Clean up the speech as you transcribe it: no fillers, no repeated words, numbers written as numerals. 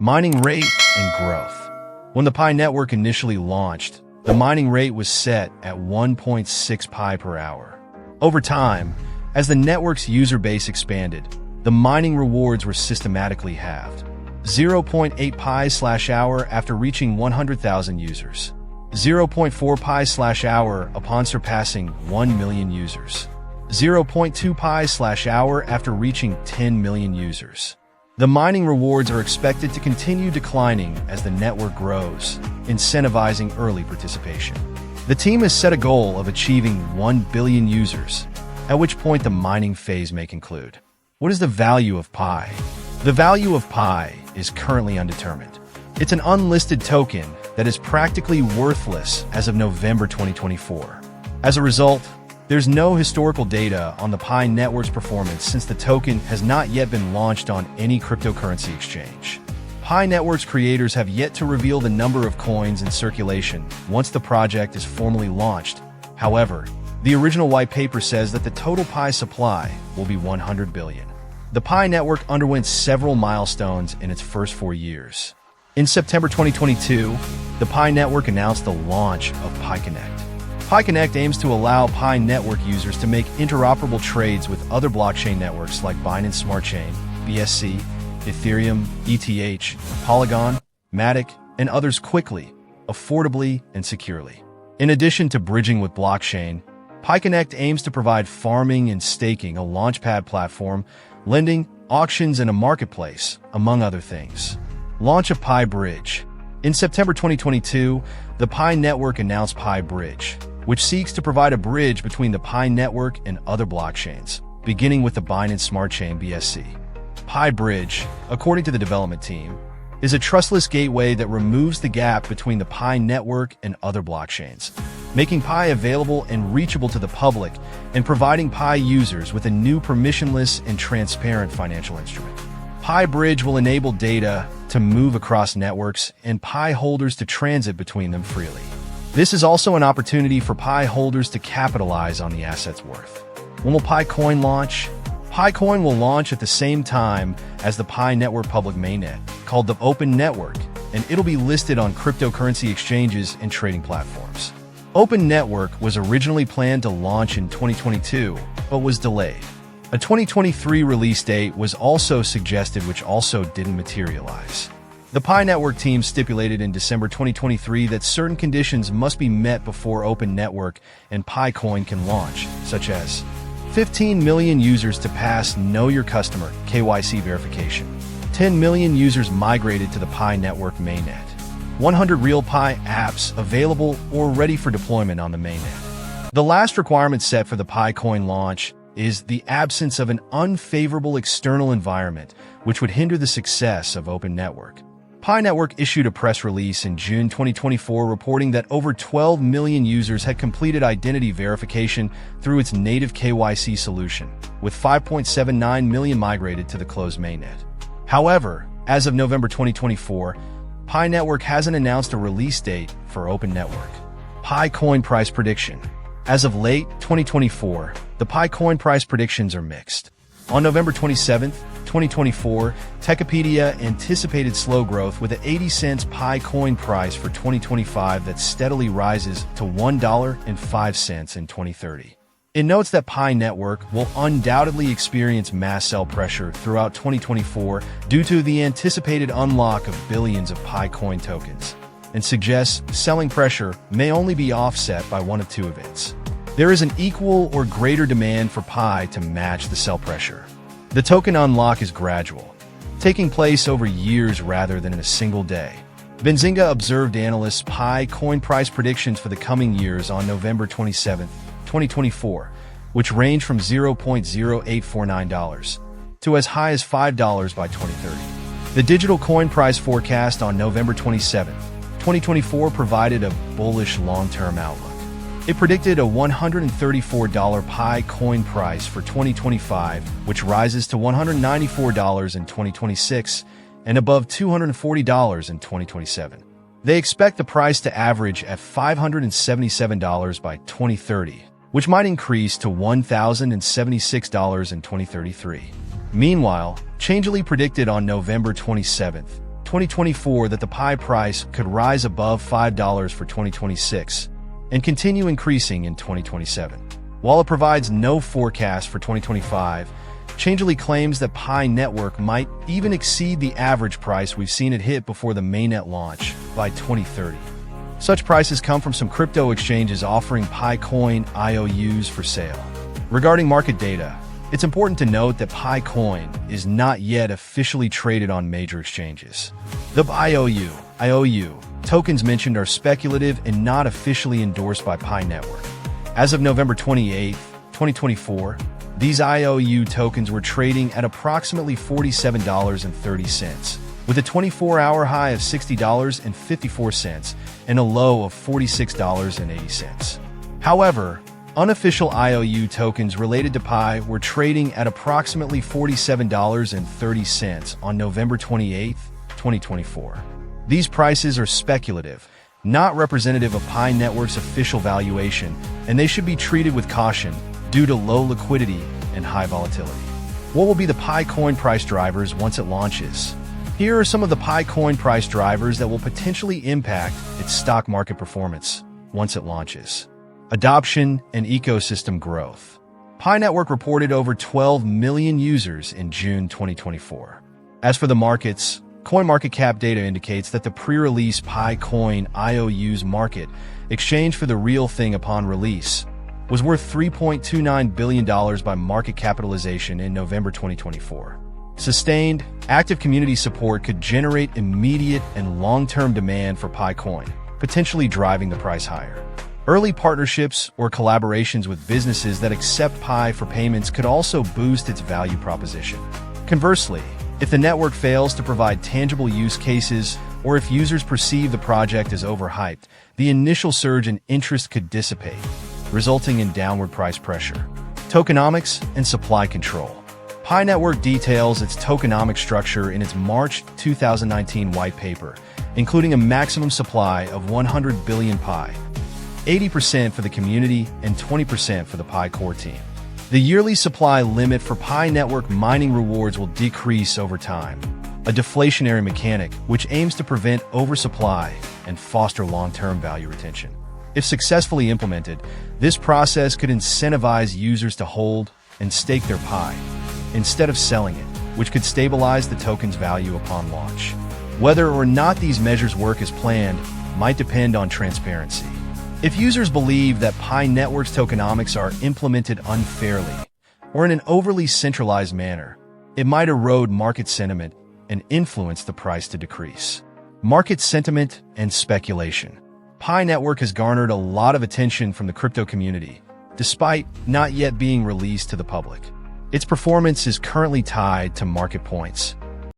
Mining rate and growth. When the Pi network initially launched, the mining rate was set at 1.6 Pi per hour. Over time, as the network's user base expanded, the mining rewards were systematically halved. 0.8 Pi/hour after reaching 100,000 users. 0.4 Pi/hour upon surpassing 1 million users. 0.2 Pi/hour after reaching 10 million users. The mining rewards are expected to continue declining as the network grows, incentivizing early participation. The team has set a goal of achieving 1 billion users, at which point the mining phase may conclude. What is the value of Pi? The value of Pi is currently undetermined. It's an unlisted token that is practically worthless as of November 2024. As a result, there's no historical data on the Pi network's performance since the token has not yet been launched on any cryptocurrency exchange. Pi network's creators have yet to reveal the number of coins in circulation once the project is formally launched. However, the original white paper says that the total Pi supply will be 100 billion. The Pi network underwent several milestones in its first 4 years. In September 2022, the Pi network announced the launch of Pi Connect. Pi Connect aims to allow Pi network users to make interoperable trades with other blockchain networks like Binance Smart Chain, BSC, Ethereum, ETH, Polygon, Matic, and others quickly, affordably, and securely. In addition to bridging with blockchain, Pi Connect aims to provide farming and staking, a launchpad platform, lending, auctions, and a marketplace, among other things. Launch of Pi Bridge. In September 2022, the Pi network announced Pi Bridge, which seeks to provide a bridge between the Pi network and other blockchains, beginning with the Binance Smart Chain BSC. Pi Bridge, according to the development team, is a trustless gateway that removes the gap between the Pi network and other blockchains, making Pi available and reachable to the public and providing Pi users with a new permissionless and transparent financial instrument. Pi Bridge will enable data to move across networks and Pi holders to transit between them freely. This is also an opportunity for Pi holders to capitalize on the asset's worth. When will Pi Coin launch? Pi Coin will launch at the same time as the Pi Network public mainnet, called the Open Network, and it'll be listed on cryptocurrency exchanges and trading platforms. Open Network was originally planned to launch in 2022, but was delayed. A 2023 release date was also suggested, which also didn't materialize. The Pi Network team stipulated in December 2023 that certain conditions must be met before Open Network and Pi Coin can launch, such as 15 million users to pass Know Your Customer (KYC) verification, 10 million users migrated to the Pi Network mainnet, 100 real Pi apps available or ready for deployment on the mainnet. The last requirement set for the Pi Coin launch is the absence of an unfavorable external environment, which would hinder the success of Open Network. Pi Network issued a press release in June 2024 reporting that over 12 million users had completed identity verification through its native KYC solution, with 5.79 million migrated to the closed mainnet. However, as of November 2024, Pi Network hasn't announced a release date for Open Network. Pi Coin price prediction. As of late 2024, the Pi Coin price predictions are mixed. On November 27, 2024, Techopedia anticipated slow growth with an 80 cents Pi Coin price for 2025 that steadily rises to $1.05 in 2030. It notes that Pi Network will undoubtedly experience mass sell pressure throughout 2024 due to the anticipated unlock of billions of Pi Coin tokens, and suggests selling pressure may only be offset by one of two events. There is an equal or greater demand for Pi to match the sell pressure. The token unlock is gradual, taking place over years rather than in a single day. Benzinga observed analysts' Pi Coin price predictions for the coming years on November 27, 2024, which range from $0.0849 to as high as $5 by 2030. The digital coin price forecast on November 27, 2024 provided a bullish long-term outlook. It predicted a $134 Pi Coin price for 2025, which rises to $194 in 2026 and above $240 in 2027. They expect the price to average at $577 by 2030, which might increase to $1,076 in 2033. Meanwhile, Changelly predicted on November 27, 2024 that the Pi price could rise above $5 for 2026 and continue increasing in 2027. While it provides no forecast for 2025, Changelly claims that Pi Network might even exceed the average price we've seen it hit before the Mainnet launch by 2030. Such prices come from some crypto exchanges offering Pi Coin IOUs for sale. Regarding market data, it's important to note that Pi Coin is not yet officially traded on major exchanges. The IOU tokens mentioned are speculative and not officially endorsed by Pi Network. As of November 28, 2024, these IOU tokens were trading at approximately $47.30, with a 24-hour high of $60.54 and a low of $46.80. However, unofficial IOU tokens related to Pi were trading at approximately $47.30 on November 28, 2024. These prices are speculative, not representative of Pi Network's official valuation, and they should be treated with caution due to low liquidity and high volatility. What will be the Pi Coin price drivers once it launches? Here are some of the Pi Coin price drivers that will potentially impact its stock market performance once it launches. Adoption and ecosystem growth. Pi Network reported over 12 million users in June 2024. As for the markets, CoinMarketCap data indicates that the pre-release Pi Coin IOUs market, exchanged for the real thing upon release, was worth $3.29 billion by market capitalization in November 2024. Sustained, active community support could generate immediate and long-term demand for Pi Coin, potentially driving the price higher. Early partnerships or collaborations with businesses that accept Pi for payments could also boost its value proposition. Conversely, if the network fails to provide tangible use cases or if users perceive the project as overhyped, the initial surge in interest could dissipate, resulting in downward price pressure. Tokenomics and supply control. Pi Network details its tokenomic structure in its March 2019 white paper, including a maximum supply of 100 billion Pi, 80% for the community and 20% for the Pi Coreteam. The yearly supply limit for Pi Network mining rewards will decrease over time, a deflationary mechanic which aims to prevent oversupply and foster long-term value retention. If successfully implemented, this process could incentivize users to hold and stake their Pi, instead of selling it, which could stabilize the token's value upon launch. Whether or not these measures work as planned might depend on transparency. If users believe that Pi Network's tokenomics are implemented unfairly or in an overly centralized manner, it might erode market sentiment and influence the price to decrease. Market sentiment and speculation. Pi Network has garnered a lot of attention from the crypto community, despite not yet being released to the public. Its performance is currently tied to market points,